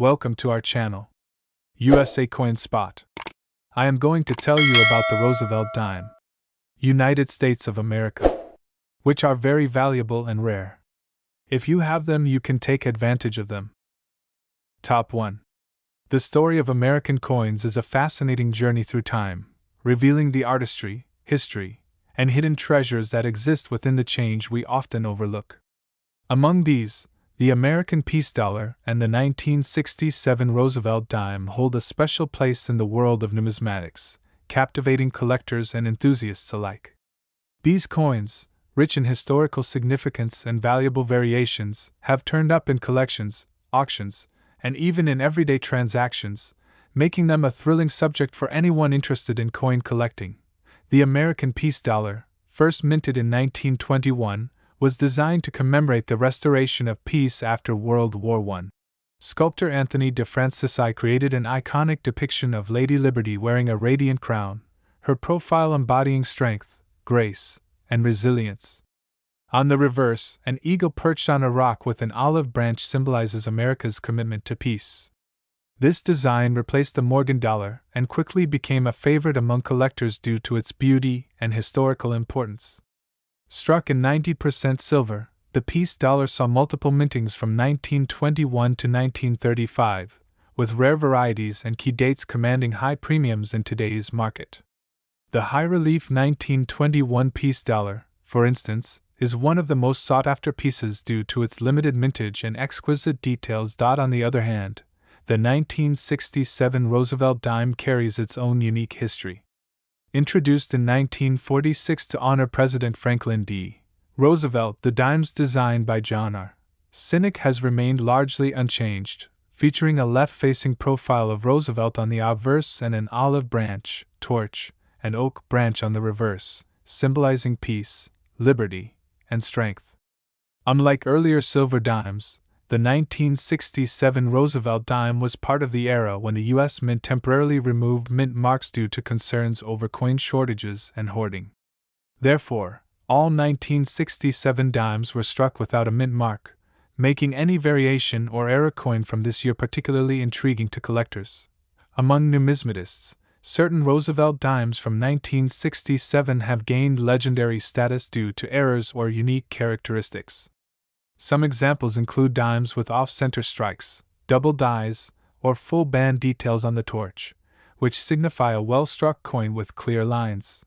Welcome to our channel, USA Coin Spot. I am going to tell you about the Roosevelt dime, United States of America, which are very valuable and rare. If you have them, you can take advantage of them. Top 1. The story of American coins is a fascinating journey through time, revealing the artistry, history, and hidden treasures that exist within the change we often overlook. Among these, the American peace dollar and the 1967 Roosevelt dime hold a special place in the world of numismatics, captivating collectors and enthusiasts alike. These coins, rich in historical significance and valuable variations, have turned up in collections, auctions, and even in everyday transactions, making them a thrilling subject for anyone interested in coin collecting. The American peace dollar, first minted in 1921, was designed to commemorate the restoration of peace after World War I. Sculptor Anthony de Francisi created an iconic depiction of Lady Liberty wearing a radiant crown, her profile embodying strength, grace, and resilience. On the reverse, an eagle perched on a rock with an olive branch symbolizes America's commitment to peace. This design replaced the Morgan dollar and quickly became a favorite among collectors due to its beauty and historical importance. Struck in 90% silver, the peace dollar saw multiple mintings from 1921 to 1935, with rare varieties and key dates commanding high premiums in today's market. The high-relief 1921 peace dollar, for instance, is one of the most sought-after pieces due to its limited mintage and exquisite details. On the other hand, the 1967 Roosevelt dime carries its own unique history. Introduced in 1946 to honor President Franklin D. Roosevelt, the dime's design by John R. Sinek has remained largely unchanged, featuring a left-facing profile of Roosevelt on the obverse and an olive branch, torch, and oak branch on the reverse, symbolizing peace, liberty, and strength. Unlike earlier silver dimes, the 1967 Roosevelt dime was part of the era when the U.S. Mint temporarily removed mint marks due to concerns over coin shortages and hoarding. Therefore, all 1967 dimes were struck without a mint mark, making any variation or error coin from this year particularly intriguing to collectors. Among numismatists, certain Roosevelt dimes from 1967 have gained legendary status due to errors or unique characteristics. Some examples include dimes with off-center strikes, double dies, or full band details on the torch, which signify a well-struck coin with clear lines.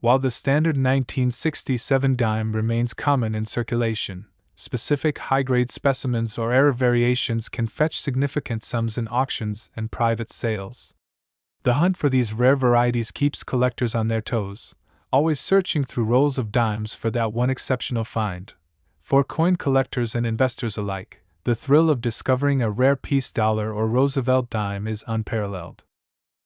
While the standard 1967 dime remains common in circulation, specific high-grade specimens or error variations can fetch significant sums in auctions and private sales. The hunt for these rare varieties keeps collectors on their toes, always searching through rolls of dimes for that one exceptional find. For coin collectors and investors alike, the thrill of discovering a rare peace dollar or Roosevelt dime is unparalleled.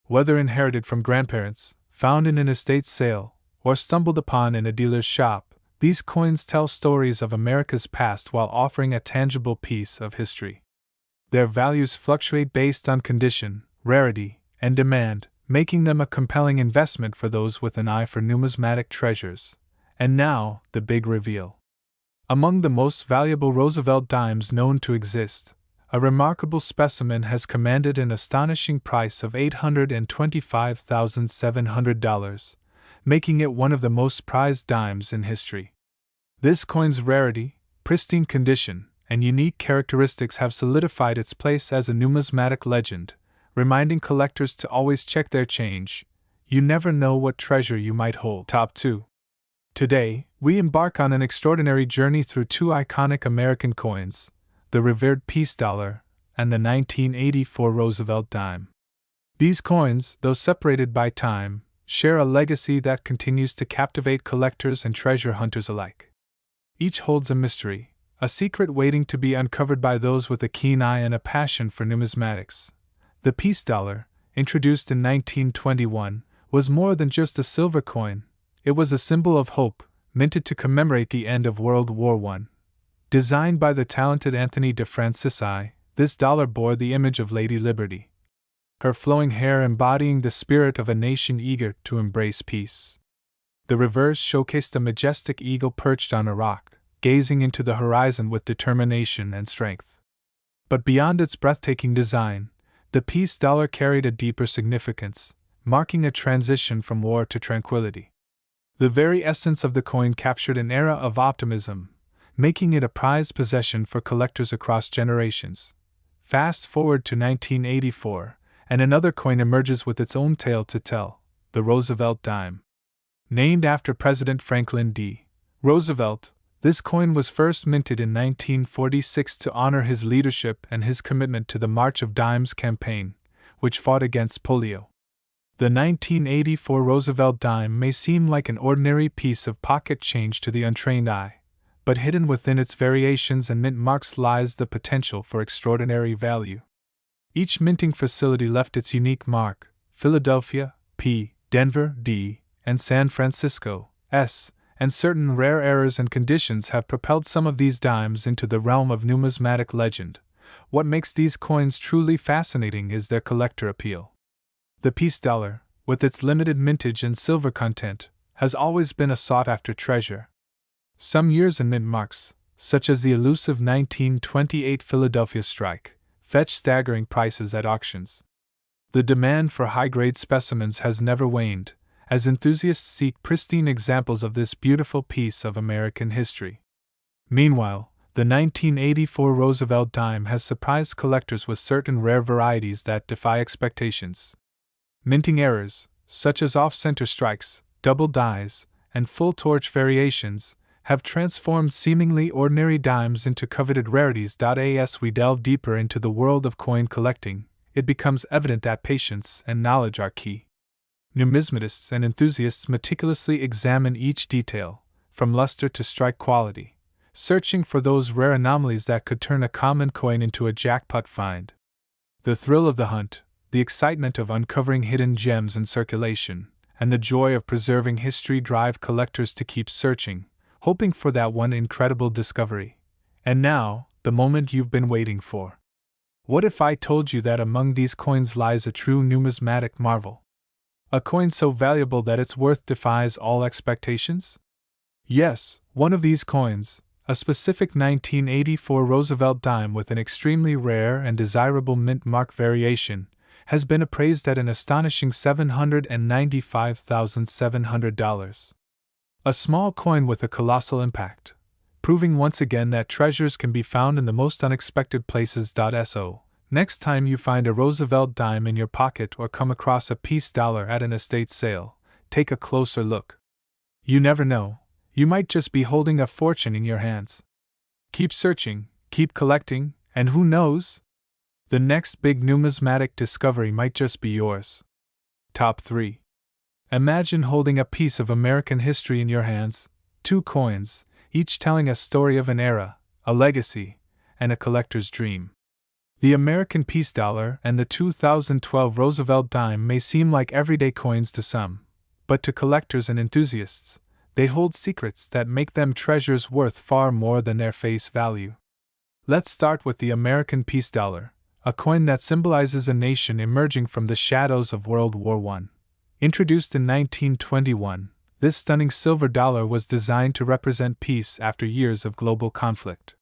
Whether inherited from grandparents, found in an estate sale, or stumbled upon in a dealer's shop, these coins tell stories of America's past while offering a tangible piece of history. Their values fluctuate based on condition, rarity, and demand, making them a compelling investment for those with an eye for numismatic treasures. And now, the big reveal. Among the most valuable Roosevelt dimes known to exist, a remarkable specimen has commanded an astonishing price of $825,700, making it one of the most prized dimes in history. This coin's rarity, pristine condition, and unique characteristics have solidified its place as a numismatic legend, reminding collectors to always check their change. You never know what treasure you might hold. Top 2. Today, we embark on an extraordinary journey through two iconic American coins, the revered peace dollar and the 1984 Roosevelt dime. These coins, though separated by time, share a legacy that continues to captivate collectors and treasure hunters alike. Each holds a mystery, a secret waiting to be uncovered by those with a keen eye and a passion for numismatics. The peace dollar, introduced in 1921, was more than just a silver coin. It was a symbol of hope, minted to commemorate the end of World War I. Designed by the talented Anthony de Francisi, this dollar bore the image of Lady Liberty, her flowing hair embodying the spirit of a nation eager to embrace peace. The reverse showcased a majestic eagle perched on a rock, gazing into the horizon with determination and strength. But beyond its breathtaking design, the peace dollar carried a deeper significance, marking a transition from war to tranquility. The very essence of the coin captured an era of optimism, making it a prized possession for collectors across generations. Fast forward to 1984, and another coin emerges with its own tale to tell, the Roosevelt dime. Named after President Franklin D. Roosevelt, this coin was first minted in 1946 to honor his leadership and his commitment to the March of Dimes campaign, which fought against polio. The 1984 Roosevelt dime may seem like an ordinary piece of pocket change to the untrained eye, but hidden within its variations and mint marks lies the potential for extraordinary value. Each minting facility left its unique mark: Philadelphia, P, Denver, D, and San Francisco, S, and certain rare errors and conditions have propelled some of these dimes into the realm of numismatic legend. What makes these coins truly fascinating is their collector appeal. The peace dollar, with its limited mintage and silver content, has always been a sought-after treasure. Some years and mint marks, such as the elusive 1928 Philadelphia strike, fetch staggering prices at auctions. The demand for high-grade specimens has never waned, as enthusiasts seek pristine examples of this beautiful piece of American history. Meanwhile, the 1984 Roosevelt dime has surprised collectors with certain rare varieties that defy expectations. Minting errors, such as off-center strikes, double dies, and full torch variations, have transformed seemingly ordinary dimes into coveted rarities. As we delve deeper into the world of coin collecting, it becomes evident that patience and knowledge are key. Numismatists and enthusiasts meticulously examine each detail, from luster to strike quality, searching for those rare anomalies that could turn a common coin into a jackpot find. The thrill of the hunt, the excitement of uncovering hidden gems in circulation, and the joy of preserving history drive collectors to keep searching, hoping for that one incredible discovery. And now, the moment you've been waiting for. What if I told you that among these coins lies a true numismatic marvel? A coin so valuable that its worth defies all expectations? Yes, one of these coins, a specific 1984 Roosevelt dime with an extremely rare and desirable mint mark variation, has been appraised at an astonishing $795,700. A small coin with a colossal impact, proving once again that treasures can be found in the most unexpected places. So, next time you find a Roosevelt dime in your pocket or come across a peace dollar at an estate sale, take a closer look. You never know, you might just be holding a fortune in your hands. Keep searching, keep collecting, and who knows? The next big numismatic discovery might just be yours. Top 3. Imagine holding a piece of American history in your hands, 2 coins, each telling a story of an era, a legacy, and a collector's dream. The American peace dollar and the 2012 Roosevelt dime may seem like everyday coins to some, but to collectors and enthusiasts, they hold secrets that make them treasures worth far more than their face value. Let's start with the American peace dollar, a coin that symbolizes a nation emerging from the shadows of World War I. Introduced in 1921, this stunning silver dollar was designed to represent peace after years of global conflict.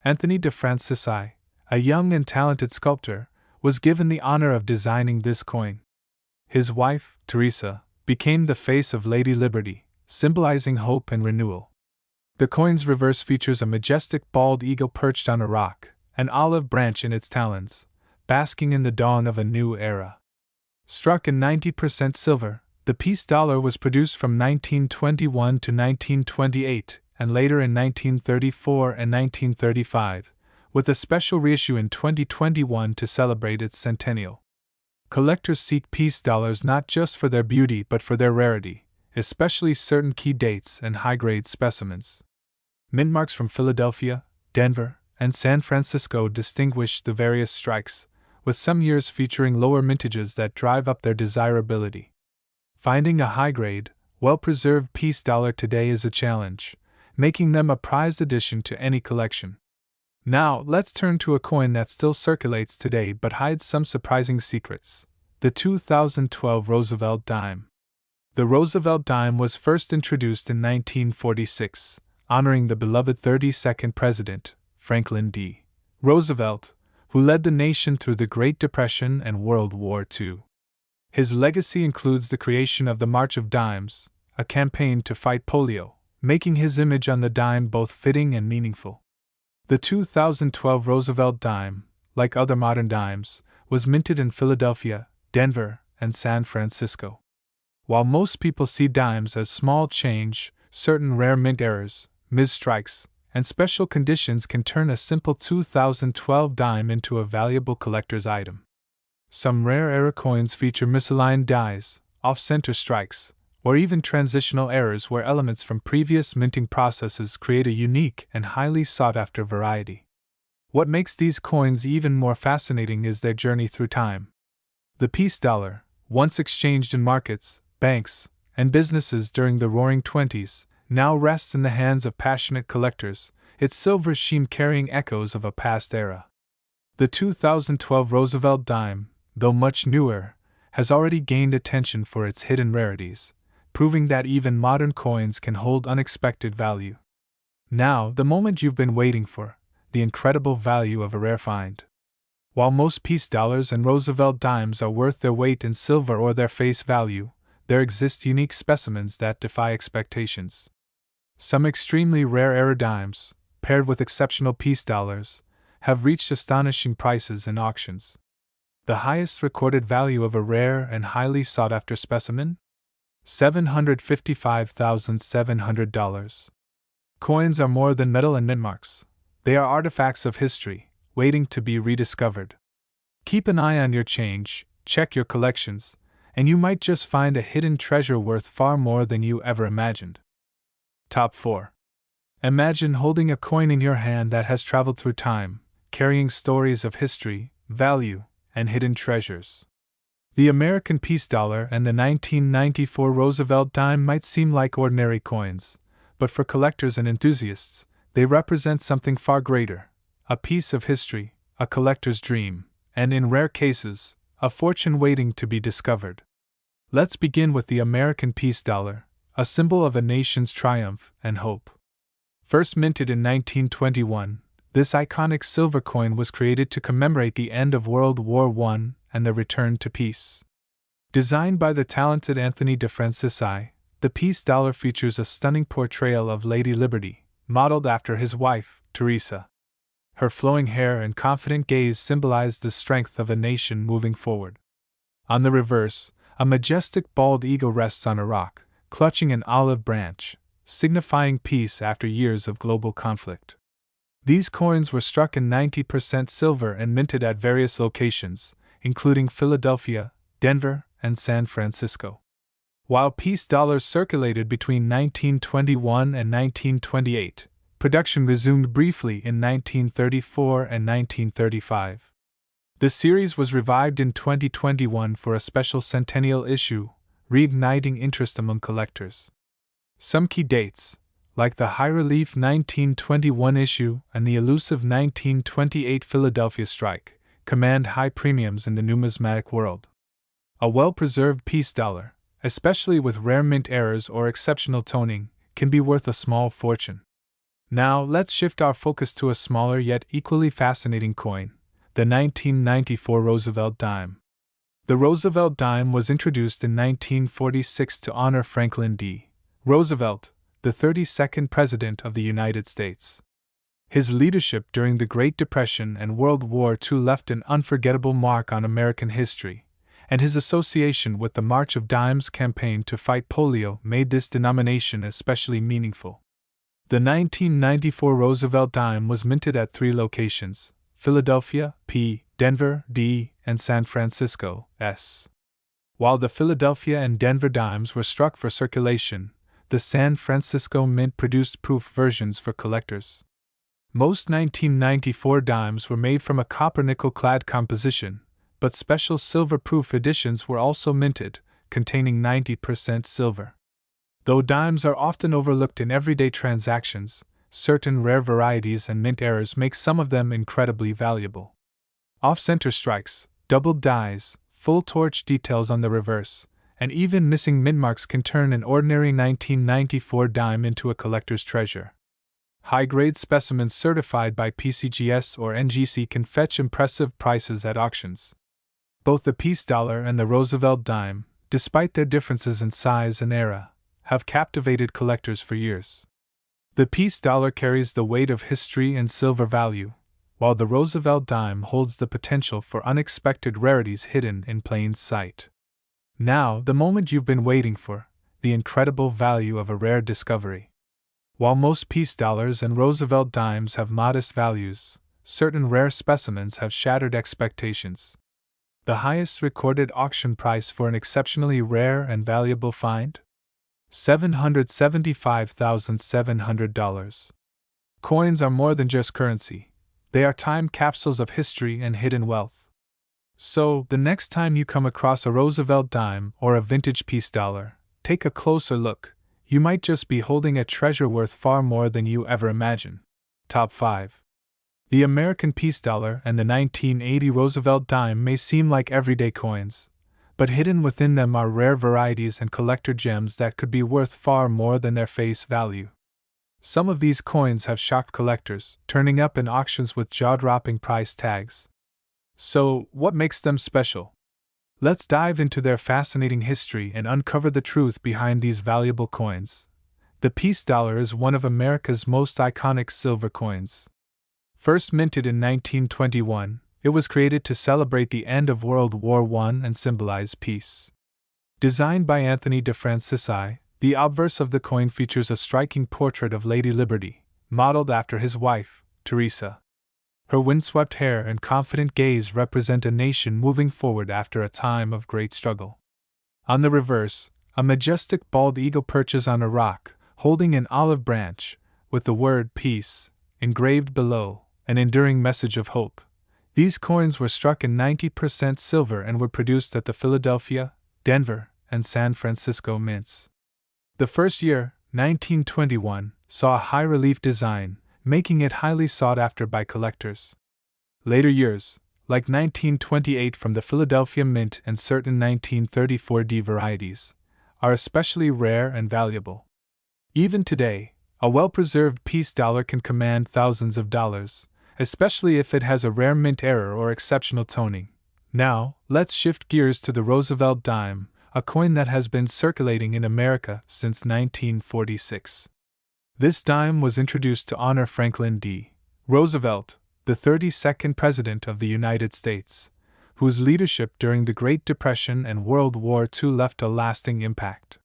Anthony de Francisi, a young and talented sculptor, was given the honor of designing this coin. His wife, Teresa, became the face of Lady Liberty, symbolizing hope and renewal. The coin's reverse features a majestic bald eagle perched on a rock, an olive branch in its talons, basking in the dawn of a new era. Struck in 90% silver, the peace dollar was produced from 1921 to 1928, and later in 1934 and 1935, with a special reissue in 2021 to celebrate its centennial. Collectors seek peace dollars not just for their beauty but for their rarity, especially certain key dates and high-grade specimens. Mint marks from Philadelphia, Denver, and San Francisco distinguish the various strikes, with some years featuring lower mintages that drive up their desirability. Finding a high-grade, well-preserved peace dollar today is a challenge, making them a prized addition to any collection. Now, let's turn to a coin that still circulates today but hides some surprising secrets: the 2012 Roosevelt dime. The Roosevelt dime was first introduced in 1946, honoring the beloved 32nd President, Franklin D. Roosevelt, who led the nation through the Great Depression and World War II. His legacy includes the creation of the March of Dimes, a campaign to fight polio, making his image on the dime both fitting and meaningful. The 2012 Roosevelt dime, like other modern dimes, was minted in Philadelphia, Denver, and San Francisco. While most people see dimes as small change, certain rare mint errors, misstrikes, and special conditions can turn a simple 2012 dime into a valuable collector's item. Some rare error coins feature misaligned dies, off-center strikes, or even transitional errors where elements from previous minting processes create a unique and highly sought-after variety. What makes these coins even more fascinating is their journey through time. The peace dollar, once exchanged in markets, banks, and businesses during the Roaring Twenties, now rests in the hands of passionate collectors, its silver sheen carrying echoes of a past era. The 2012 Roosevelt dime, though much newer, has already gained attention for its hidden rarities, proving that even modern coins can hold unexpected value. Now, the moment you've been waiting for, the incredible value of a rare find. While most peace dollars and Roosevelt dimes are worth their weight in silver or their face value, there exist unique specimens that defy expectations. Some extremely rare error dimes, paired with exceptional peace dollars, have reached astonishing prices in auctions. The highest recorded value of a rare and highly sought-after specimen? $755,700. Coins are more than metal and mint marks. They are artifacts of history, waiting to be rediscovered. Keep an eye on your change, check your collections, and you might just find a hidden treasure worth far more than you ever imagined. Top 4. Imagine holding a coin in your hand that has traveled through time, carrying stories of history, value, and hidden treasures. The American peace dollar and the 1994 Roosevelt dime might seem like ordinary coins, but for collectors and enthusiasts, they represent something far greater: a piece of history, a collector's dream, and in rare cases, a fortune waiting to be discovered. Let's begin with the American peace dollar, a symbol of a nation's triumph and hope. First minted in 1921, this iconic silver coin was created to commemorate the end of World War I and the return to peace. Designed by the talented Anthony DeFrancisi, the peace dollar features a stunning portrayal of Lady Liberty, modeled after his wife, Teresa. Her flowing hair and confident gaze symbolize the strength of a nation moving forward. On the reverse, a majestic bald eagle rests on a rock, clutching an olive branch, signifying peace after years of global conflict. These coins were struck in 90% silver and minted at various locations, including Philadelphia, Denver, and San Francisco. While peace dollars circulated between 1921 and 1928, production resumed briefly in 1934 and 1935. The series was revived in 2021 for a special centennial issue, reigniting interest among collectors. Some key dates, like the high-relief 1921 issue and the elusive 1928 Philadelphia strike, command high premiums in the numismatic world. A well-preserved peace dollar, especially with rare mint errors or exceptional toning, can be worth a small fortune. Now, let's shift our focus to a smaller yet equally fascinating coin, the 1994 Roosevelt dime. The Roosevelt dime was introduced in 1946 to honor Franklin D. Roosevelt, the 32nd President of the United States. His leadership during the Great Depression and World War II left an unforgettable mark on American history, and his association with the March of Dimes campaign to fight polio made this denomination especially meaningful. The 1994 Roosevelt dime was minted at 3 locations: Philadelphia, P., Denver, D., and San Francisco, S. While the Philadelphia and Denver dimes were struck for circulation, the San Francisco Mint produced proof versions for collectors. Most 1994 dimes were made from a copper-nickel-clad composition, but special silver-proof editions were also minted, containing 90% silver. Though dimes are often overlooked in everyday transactions, certain rare varieties and mint errors make some of them incredibly valuable. Off-center strikes, doubled dies, full torch details on the reverse, and even missing mint marks can turn an ordinary 1994 dime into a collector's treasure. High-grade specimens certified by PCGS or NGC can fetch impressive prices at auctions. Both the peace dollar and the Roosevelt dime, despite their differences in size and era, have captivated collectors for years. The peace dollar carries the weight of history and silver value, while the Roosevelt dime holds the potential for unexpected rarities hidden in plain sight. Now, the moment you've been waiting for, the incredible value of a rare discovery. While most peace dollars and Roosevelt dimes have modest values, certain rare specimens have shattered expectations. The highest recorded auction price for an exceptionally rare and valuable find? $775,700. Coins are more than just currency. They are time capsules of history and hidden wealth. So, the next time you come across a Roosevelt dime or a vintage peace dollar, take a closer look. You might just be holding a treasure worth far more than you ever imagined. Top 5. The American peace dollar and the 1980 Roosevelt dime may seem like everyday coins, but hidden within them are rare varieties and collector gems that could be worth far more than their face value. Some of these coins have shocked collectors, turning up in auctions with jaw-dropping price tags. So, what makes them special? Let's dive into their fascinating history and uncover the truth behind these valuable coins. The peace dollar is one of America's most iconic silver coins. First minted in 1921, it was created to celebrate the end of World War I and symbolize peace. Designed by Anthony de Francisi, the obverse of the coin features a striking portrait of Lady Liberty, modeled after his wife, Teresa. Her windswept hair and confident gaze represent a nation moving forward after a time of great struggle. On the reverse, a majestic bald eagle perches on a rock, holding an olive branch, with the word peace engraved below, an enduring message of hope. These coins were struck in 90% silver and were produced at the Philadelphia, Denver, and San Francisco mints. The first year, 1921, saw a high-relief design, making it highly sought after by collectors. Later years, like 1928 from the Philadelphia Mint and certain 1934 D varieties, are especially rare and valuable. Even today, a well-preserved peace dollar can command thousands of dollars, especially if it has a rare mint error or exceptional toning. Now, let's shift gears to the Roosevelt dime, a coin that has been circulating in America since 1946. This dime was introduced to honor Franklin D. Roosevelt, the 32nd President of the United States, whose leadership during the Great Depression and World War II left a lasting impact.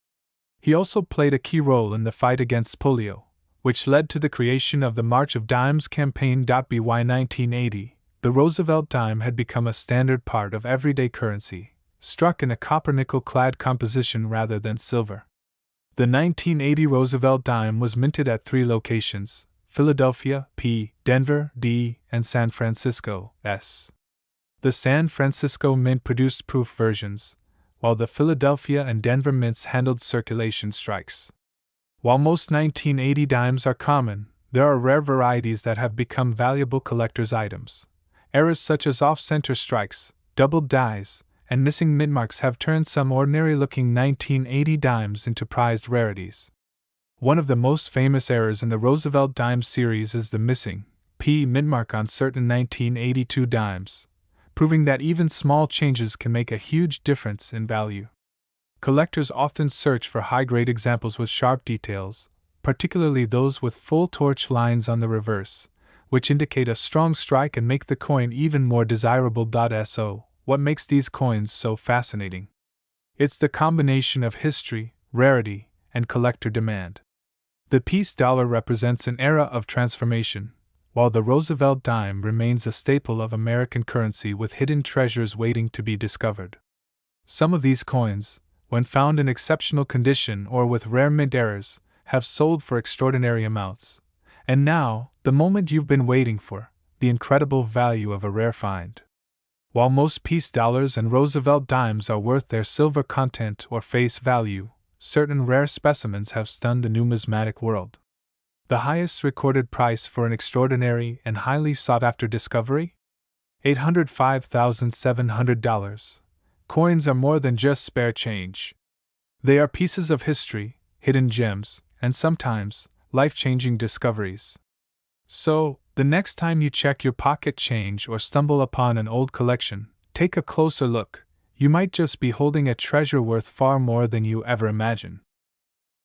He also played a key role in the fight against polio, which led to the creation of the March of Dimes campaign. By 1980, the Roosevelt dime had become a standard part of everyday currency, struck in a copper-nickel-clad composition rather than silver. The 1980 Roosevelt dime was minted at 3 locations: Philadelphia, P., Denver, D., and San Francisco, S. The San Francisco Mint produced proof versions, while the Philadelphia and Denver mints handled circulation strikes. While most 1980 dimes are common, there are rare varieties that have become valuable collector's items. Errors such as off-center strikes, doubled dies, and missing mint marks have turned some ordinary-looking 1980 dimes into prized rarities. One of the most famous errors in the Roosevelt dime series is the missing P mint mark on certain 1982 dimes, proving that even small changes can make a huge difference in value. Collectors often search for high-grade examples with sharp details, particularly those with full torch lines on the reverse, which indicate a strong strike and make the coin even more desirable. So, what makes these coins so fascinating? It's the combination of history, rarity, and collector demand. The peace dollar represents an era of transformation, while the Roosevelt dime remains a staple of American currency with hidden treasures waiting to be discovered. Some of these coins, when found in exceptional condition or with rare mint errors, have sold for extraordinary amounts. And now, the moment you've been waiting for, the incredible value of a rare find. While most peace dollars and Roosevelt dimes are worth their silver content or face value, certain rare specimens have stunned the numismatic world. The highest recorded price for an extraordinary and highly sought-after discovery? $805,700. Coins are more than just spare change. They are pieces of history, hidden gems, and sometimes, life-changing discoveries. So, the next time you check your pocket change or stumble upon an old collection, take a closer look. You might just be holding a treasure worth far more than you ever imagine.